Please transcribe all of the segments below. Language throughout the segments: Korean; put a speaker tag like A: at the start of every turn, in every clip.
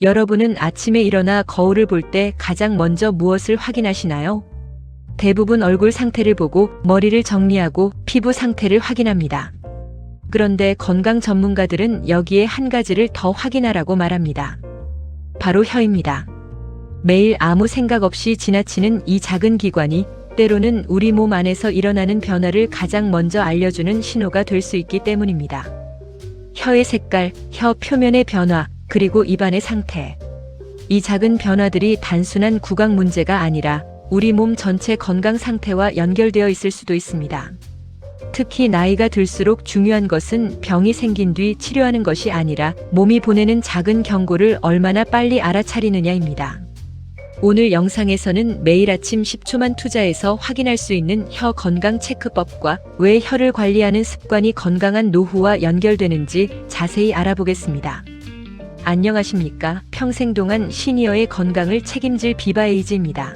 A: 여러분은 아침에 일어나 거울을 볼 때 가장 먼저 무엇을 확인하시나요? 대부분 얼굴 상태를 보고 머리를 정리하고 피부 상태를 확인합니다. 그런데 건강 전문가들은 여기에 한 가지를 더 확인하라고 말합니다. 바로 혀입니다. 매일 아무 생각 없이 지나치는 이 작은 기관이 때로는 우리 몸 안에서 일어나는 변화를 가장 먼저 알려주는 신호가 될 수 있기 때문입니다. 혀의 색깔, 혀 표면의 변화, 그리고 입안의 상태. 이 작은 변화들이 단순한 구강 문제가 아니라 우리 몸 전체 건강 상태와 연결되어 있을 수도 있습니다. 특히 나이가 들수록 중요한 것은 병이 생긴 뒤 치료하는 것이 아니라 몸이 보내는 작은 경고를 얼마나 빨리 알아차리느냐입니다. 오늘 영상에서는 매일 아침 10초만 투자해서 확인할 수 있는 혀 건강 체크법과 왜 혀를 관리하는 습관이 건강한 노후와 연결되는지 자세히 알아보겠습니다. 안녕하십니까? 평생 동안 시니어의 건강을 책임질 비바에이지입니다.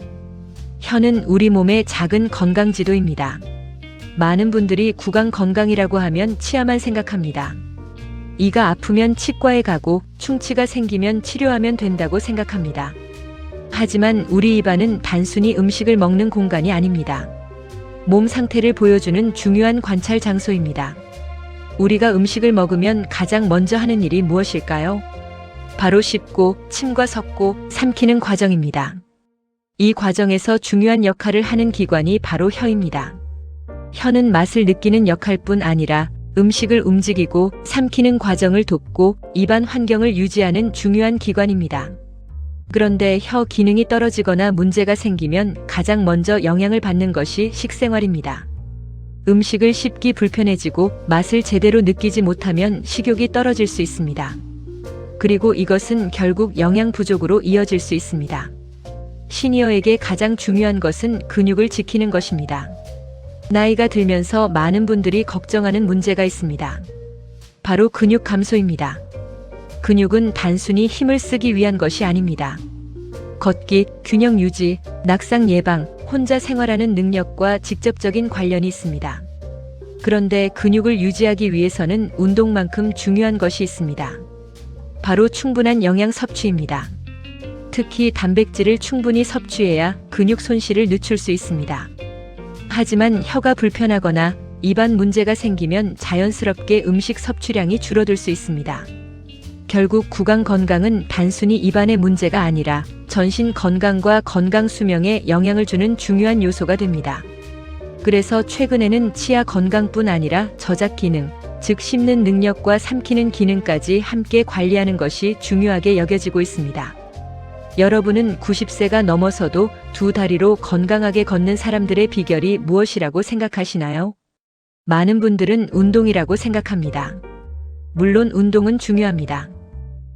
A: 혀는 우리 몸의 작은 건강지도입니다. 많은 분들이 구강 건강이라고 하면 치아만 생각합니다. 이가 아프면 치과에 가고 충치가 생기면 치료하면 된다고 생각합니다. 하지만 우리 입안은 단순히 음식을 먹는 공간이 아닙니다. 몸 상태를 보여주는 중요한 관찰 장소입니다. 우리가 음식을 먹으면 가장 먼저 하는 일이 무엇일까요? 바로 씹고 침과 섞고 삼키는 과정입니다. 이 과정에서 중요한 역할을 하는 기관이 바로 혀입니다. 혀는 맛을 느끼는 역할뿐 아니라 음식을 움직이고 삼키는 과정을 돕고 입안 환경을 유지하는 중요한 기관입니다. 그런데 혀 기능이 떨어지거나 문제가 생기면 가장 먼저 영향을 받는 것이 식생활입니다. 음식을 씹기 불편해지고 맛을 제대로 느끼지 못하면 식욕이 떨어질 수 있습니다. 그리고 이것은 결국 영양 부족으로 이어질 수 있습니다. 시니어에게 가장 중요한 것은 근육을 지키는 것입니다. 나이가 들면서 많은 분들이 걱정하는 문제가 있습니다. 바로 근육 감소입니다. 근육은 단순히 힘을 쓰기 위한 것이 아닙니다. 걷기, 균형 유지, 낙상 예방, 혼자 생활하는 능력과 직접적인 관련이 있습니다. 그런데 근육을 유지하기 위해서는 운동만큼 중요한 것이 있습니다. 바로 충분한 영양 섭취입니다. 특히 단백질을 충분히 섭취해야 근육 손실을 늦출 수 있습니다. 하지만 혀가 불편하거나 입안 문제가 생기면 자연스럽게 음식 섭취량이 줄어들 수 있습니다. 결국 구강 건강은 단순히 입안의 문제가 아니라 전신 건강과 건강 수명에 영향을 주는 중요한 요소가 됩니다. 그래서 최근에는 치아 건강뿐 아니라 저작 기능, 즉 씹는 능력과 삼키는 기능까지 함께 관리하는 것이 중요하게 여겨지고 있습니다. 여러분은 90세가 넘어서도 두 다리로 건강하게 걷는 사람들의 비결이 무엇이라고 생각하시나요? 많은 분들은 운동이라고 생각합니다. 물론 운동은 중요합니다.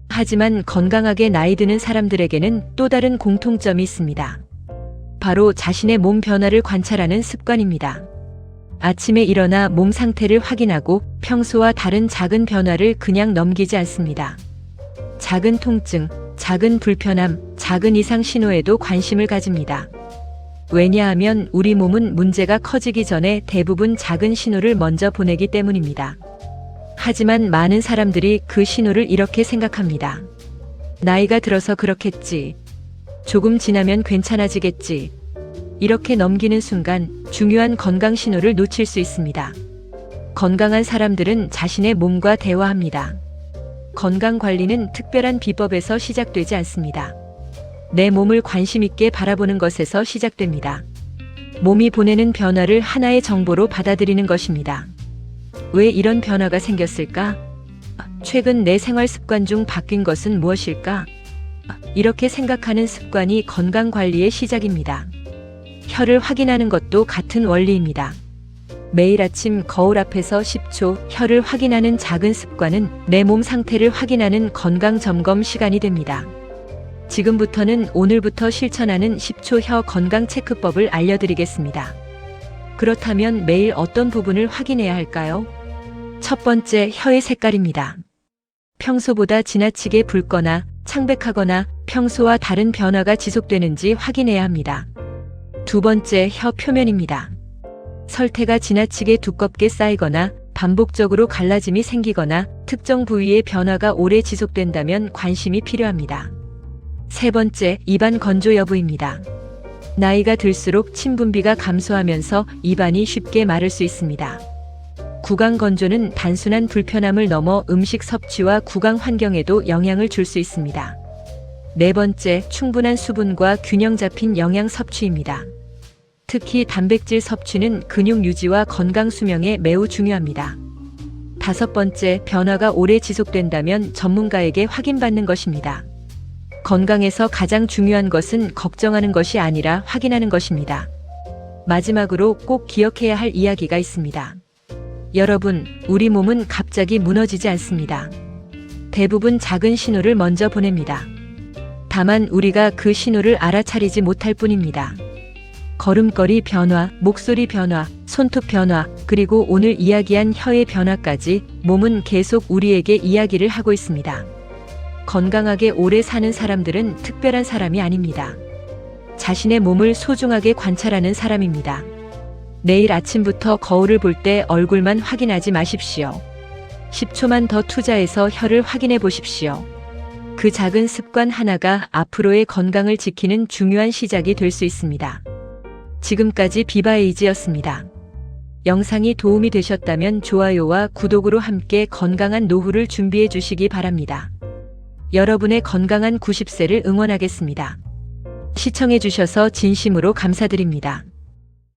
A: 하지만 건강하게 나이 드는 사람들에게는 또 다른 공통점이 있습니다. 바로 자신의 몸 변화를 관찰하는 습관입니다. 아침에 일어나 몸 상태를 확인하고 평소와 다른 작은 변화를 그냥 넘기지 않습니다. 작은 통증, 작은 불편함, 작은 이상 신호에도 관심을 가집니다. 왜냐하면 우리 몸은 문제가 커지기 전에 대부분 작은 신호를 먼저 보내기 때문입니다. 하지만 많은 사람들이 그 신호를 이렇게 생각합니다. 나이가 들어서 그렇겠지. 조금 지나면 괜찮아지겠지. 이렇게 넘기는 순간 중요한 건강 신호를 놓칠 수 있습니다. 건강한 사람들은 자신의 몸과 대화합니다. 건강 관리는 특별한 비법에서 시작되지 않습니다. 내 몸을 관심 있게 바라보는 것에서 시작됩니다. 몸이 보내는 변화를 하나의 정보로 받아들이는 것입니다. 왜 이런 변화가 생겼을까? 최근 내 생활 습관 중 바뀐 것은 무엇일까? 이렇게 생각하는 습관이 건강 관리의 시작입니다. 혀를 확인하는 것도 같은 원리입니다. 매일 아침 거울 앞에서 10초 혀를 확인하는 작은 습관은 내 몸 상태를 확인하는 건강 점검 시간이 됩니다. 지금부터는 오늘부터 실천하는 10초 혀 건강 체크법을 알려드리겠습니다. 그렇다면 매일 어떤 부분을 확인해야 할까요? 첫 번째, 혀의 색깔입니다. 평소보다 지나치게 붉거나 창백하거나 평소와 다른 변화가 지속되는지 확인해야 합니다. 두 번째, 혀 표면입니다. 설태가 지나치게 두껍게 쌓이거나 반복적으로 갈라짐이 생기거나 특정 부위의 변화가 오래 지속된다면 관심이 필요합니다. 세 번째, 입안 건조 여부입니다. 나이가 들수록 침분비가 감소하면서 입안이 쉽게 마를 수 있습니다. 구강 건조는 단순한 불편함을 넘어 음식 섭취와 구강 환경에도 영향을 줄 수 있습니다. 네 번째, 충분한 수분과 균형 잡힌 영양 섭취입니다. 특히 단백질 섭취는 근육 유지와 건강 수명에 매우 중요합니다. 다섯 번째, 변화가 오래 지속된다면 전문가에게 확인받는 것입니다. 건강에서 가장 중요한 것은 걱정하는 것이 아니라 확인하는 것입니다. 마지막으로 꼭 기억해야 할 이야기가 있습니다. 여러분, 우리 몸은 갑자기 무너지지 않습니다. 대부분 작은 신호를 먼저 보냅니다. 다만 우리가 그 신호를 알아차리지 못할 뿐입니다. 걸음걸이 변화, 목소리 변화, 손톱 변화, 그리고 오늘 이야기한 혀의 변화까지 몸은 계속 우리에게 이야기를 하고 있습니다. 건강하게 오래 사는 사람들은 특별한 사람이 아닙니다. 자신의 몸을 소중하게 관찰하는 사람입니다. 내일 아침부터 거울을 볼 때 얼굴만 확인하지 마십시오. 10초만 더 투자해서 혀를 확인해 보십시오. 그 작은 습관 하나가 앞으로의 건강을 지키는 중요한 시작이 될 수 있습니다. 지금까지 비바에이지였습니다. 영상이 도움이 되셨다면 좋아요와 구독으로 함께 건강한 노후를 준비해 주시기 바랍니다. 여러분의 건강한 90세를 응원하겠습니다. 시청해 주셔서 진심으로 감사드립니다.